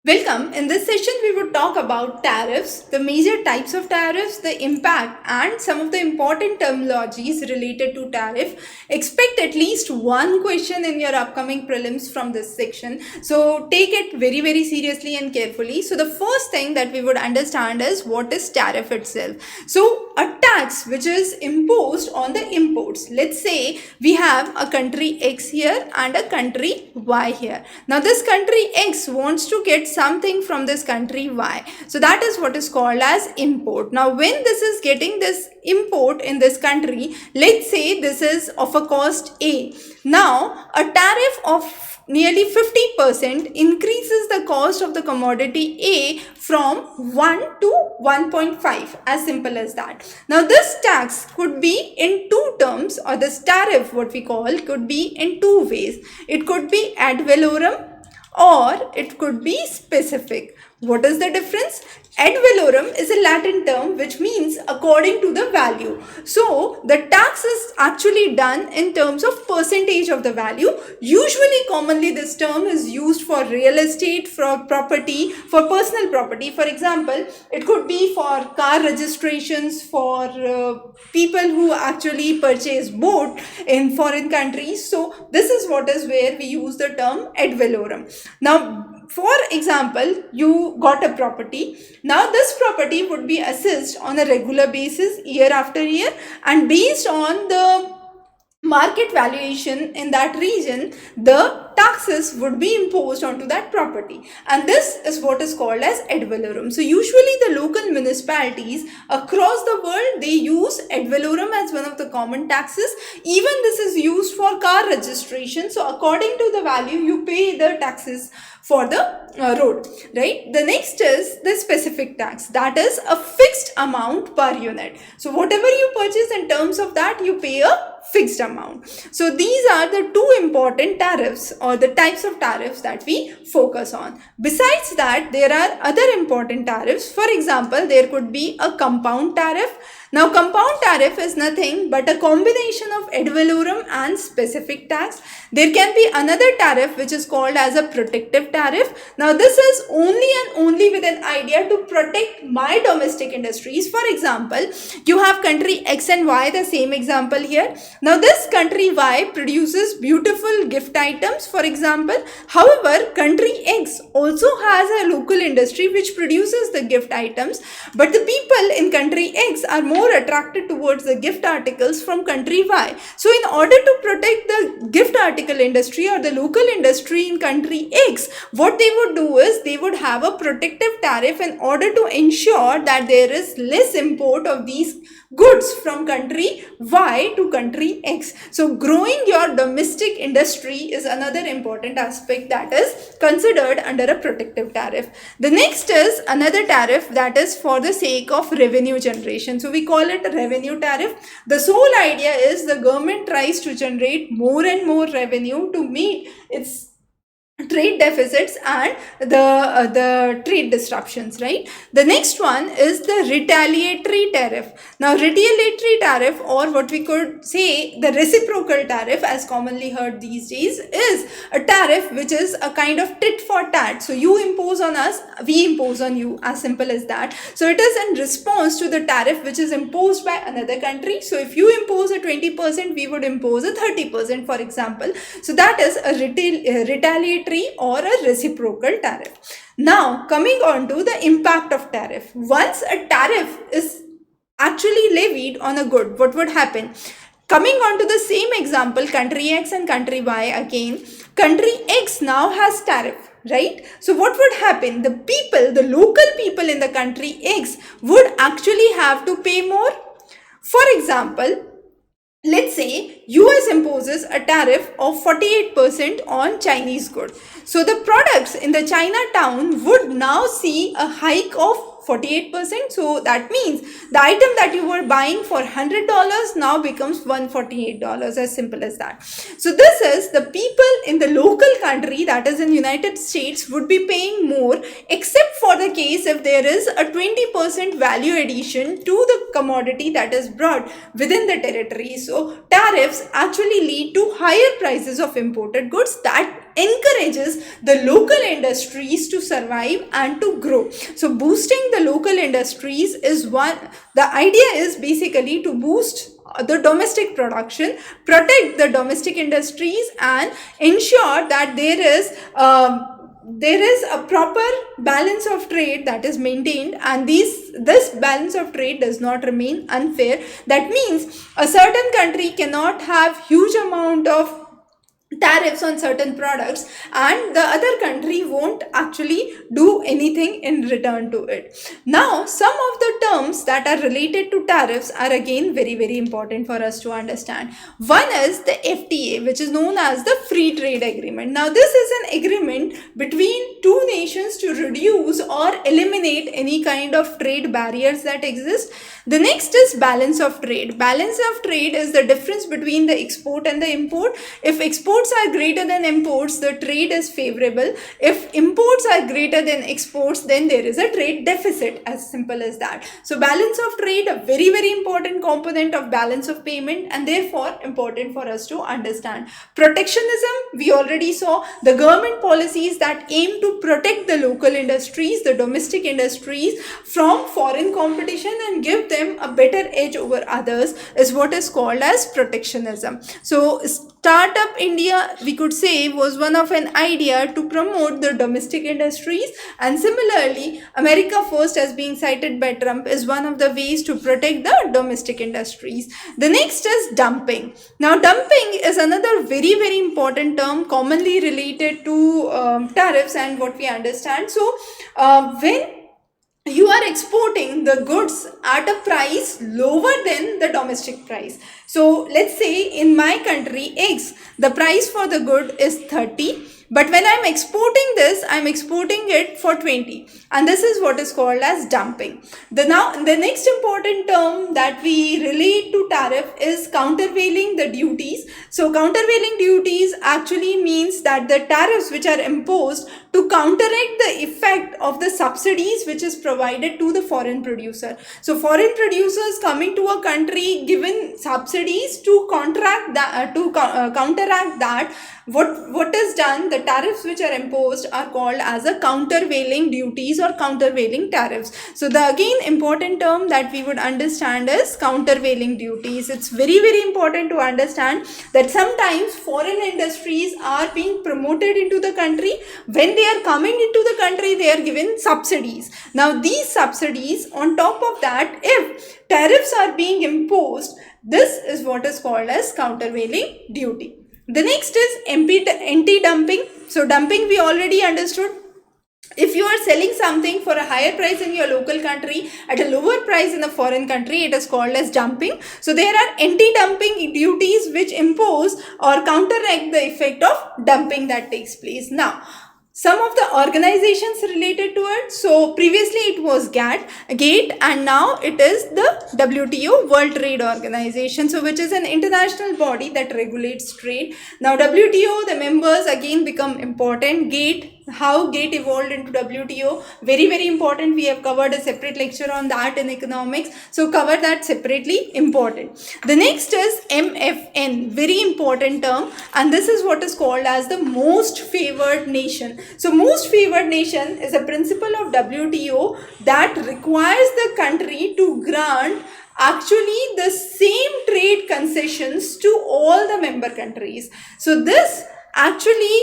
Welcome. In this session, we would talk about tariffs, the major types of tariffs, the impact, and some of the important terminologies related to tariff. Expect at least one question in your upcoming prelims from this section. So take it very, very seriously and carefully. So the first thing that we would understand is what is tariff itself. So a tax which is imposed on the imports. Let's say we have a country X here and a country Y here. Now this country X wants to get something from this country Y. So that is what is called as import. Now when this is getting this import in this country, let's say this is of a cost A. Now a tariff of nearly 50% increases the cost of the commodity A from 1 to 1.5, as simple as that. Now this tax could be in two terms, or this tariff what we call could be in two ways. It could be ad valorem or it could be specific. What is the difference? Ad valorem is a Latin term which means according to the value. So the tax is actually done in terms of percentage of the value. Usually, commonly this term is used for real estate, for property, for personal property. For example, it could be for car registrations, for people who actually purchase boat in foreign countries. So this is what is where we use the term ad valorem. Now, for example, you got a property. Now this property would be assessed on a regular basis year after year, and based on the market valuation in that region, the taxes would be imposed onto that property, and this is what is called as ad valorem. So usually the local municipalities across the world, they use ad valorem as one of the common taxes. Even this is used for car registration. So according to the value, you pay the taxes for the road, right? The next is the specific tax, that is a fixed amount per unit. So whatever you purchase, in terms of that you pay a fixed amount. So these are the two important tariffs, or the types of tariffs that we focus on. Besides that, there are other important tariffs. For example, there could be a compound tariff. Now compound tariff is nothing but a combination of ad valorem and specific tax. There can be another tariff which is called as a protective tariff. Now this is only and only with an idea to protect my domestic industries. For example, you have country X and Y, the same example here. Now this country Y produces beautiful gift items, for example. However, country X also has a local industry which produces the gift items, but the people in country X are more attracted towards the gift articles from country Y. So in order to protect the gift article industry or the local industry in country X, what they would do is they would have a protective tariff in order to ensure that there is less import of these goods from country Y to country X. So growing your domestic industry is another important aspect that is considered under a protective tariff. The next is another tariff that is for the sake of revenue generation. So we call it a revenue tariff. The sole idea is the government tries to generate more and more revenue to meet its trade deficits and the trade disruptions, right? The next one is the retaliatory tariff. Now retaliatory tariff, or what we could say the reciprocal tariff as commonly heard these days, is a tariff which is a kind of tit for tat. So you impose on us, we impose on you, as simple as that. So it is in response to the tariff which is imposed by another country. So if you impose a 20%, we would impose a 30%, for example. So that is a retaliatory or a reciprocal tariff. Now coming on to the impact of tariff. Once a tariff is actually levied on a good, what would happen? Coming on to the same example, country X and country Y again, country X now has tariff, right? So what would happen? The people, the local people in the country X would actually have to pay more. For example, let's say US imposes a tariff of 48% on Chinese goods. So the products in the Chinatown would now see a hike of 48%. So that means the item that you were buying for $100 now becomes $148, as simple as that. So this is the people in the local country, that is in United States, would be paying more, except for the case if there is a 20% value addition to the commodity that is brought within the territory. So tariffs actually lead to higher prices of imported goods. That encourages the local industries to survive and to grow. So boosting the local industries is one. The idea is basically to boost the domestic production, protect the domestic industries, and ensure that there is a proper balance of trade that is maintained, and this balance of trade does not remain unfair. That means a certain country cannot have huge amount of tariffs on certain products and the other country won't actually do anything in return to it. Now, some of the terms that are related to tariffs are again very important for us to understand. One is the FTA, which is known as the Free Trade Agreement. Now, this is an agreement between two nations to reduce or eliminate any kind of trade barriers that exist. The next is balance of trade. Balance of trade is the difference between the export and the import. If exports are greater than imports, the trade is favorable. If imports are greater than exports, then there is a trade deficit, as simple as that. So balance of trade, a very important component of balance of payment, and therefore important for us to understand. Protectionism, we already saw the government policies that aim to protect the local industries, the domestic industries from foreign competition and give them a better edge over others is what is called as protectionism. So Startup India, we could say, was one of an idea to promote the domestic industries, and similarly America First, as being cited by Trump, is one of the ways to protect the domestic industries. The next is dumping. Now dumping is another very important term commonly related to tariffs and what we understand. So when you are exporting the goods at a price lower than the domestic price. So let's say in my country X, the price for the good is 30, but when I'm exporting this, I'm exporting it for 20, and this is what is called as dumping. The next important term that we relate to tariff is countervailing the duties. So countervailing duties actually means that the tariffs which are imposed to counteract the effect of the subsidies which is provided to the foreign producer. So foreign producers coming to a country given subsidies to counteract that, what is done, the tariffs which are imposed are called as a countervailing duties or countervailing tariffs. So the again important term that we would understand is countervailing duties. It's very important to understand that sometimes foreign industries are being promoted into the country. When they are coming into the country, they are given subsidies. Now these subsidies, on top of that, if tariffs are being imposed, this is what is called as countervailing duty. The next is anti-dumping. So dumping we already understood. If you are selling something for a higher price in your local country at a lower price in a foreign country, it is called as dumping. So there are anti-dumping duties which impose or counteract the effect of dumping that takes place. Now, some of the organizations related to it. So previously it was GATT, and now it is the WTO, World Trade Organization, so which is an international body that regulates trade. Now WTO, the members again become important. How GATT evolved into WTO, very important. We have covered a separate lecture on that in economics, so cover that separately, important. The next is MFN, very important term, and this is what is called as the most favored nation. So most favored nation is a principle of WTO that requires the country to grant actually the same trade concessions to all the member countries. So this actually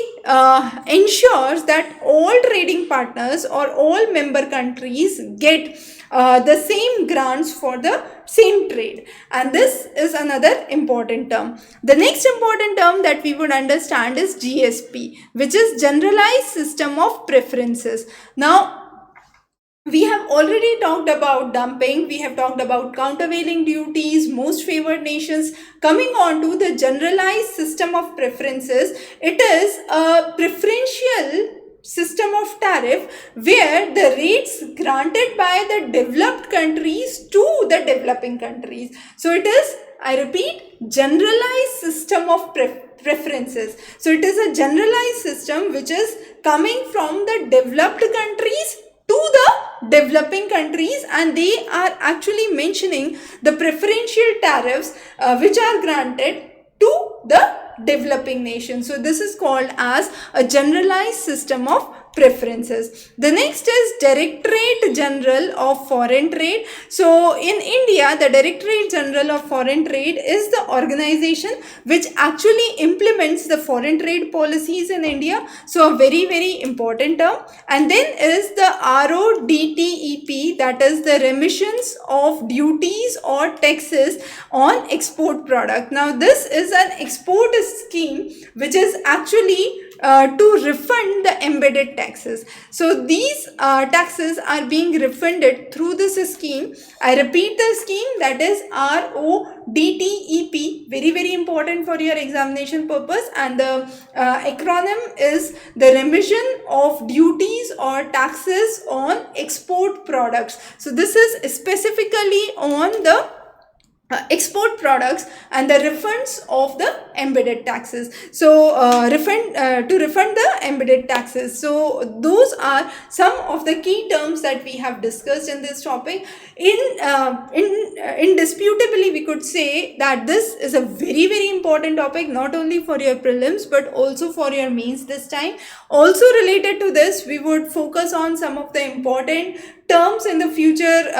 ensures that all trading partners or all member countries get the same grants for the same trade, and this is another important term. The next important term that we would understand is GSP, which is Generalized System of Preferences. Now we have already talked about dumping, we have talked about countervailing duties, most favored nations. Coming on to the generalized system of preferences, it is a preferential system of tariff where the rates granted by the developed countries to the developing countries. So it is, I repeat, generalized system of preferences. So it is a generalized system which is coming from the developed countries to the developing countries, and they are actually mentioning the preferential tariffs which are granted to the developing nations. So this is called as a generalized system of preferences. The next is Directorate General of Foreign Trade. So in India, the Directorate General of Foreign Trade is the organization which actually implements the foreign trade policies in India. So a very important term. And then is the RODTEP, that is the remissions of duties or taxes on export product. Now this is an export scheme which is actually to refund the embedded taxes. So these taxes are being refunded through this scheme. I repeat the scheme, that is RODTEP, very important for your examination purpose, and the acronym is the remission of duties or taxes on export products. So this is specifically on the export products and the refunds of the embedded taxes. So to refund the embedded taxes. So those are some of the key terms that we have discussed in this topic. Indisputably we could say that this is a very important topic, not only for your prelims but also for your mains this time. Also related to this, we would focus on some of the important terms in the future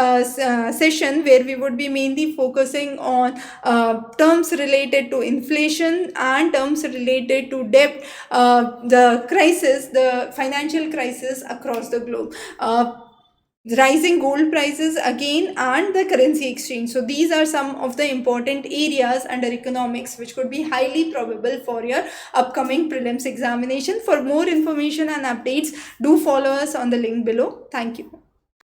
session, where we would be mainly focusing on terms related to inflation and terms related to debt, the crisis, the financial crisis across the globe, rising gold prices again, and the currency exchange. So these are some of the important areas under economics which could be highly probable for your upcoming prelims examination. For more information and updates, do follow us on the link below. Thank you.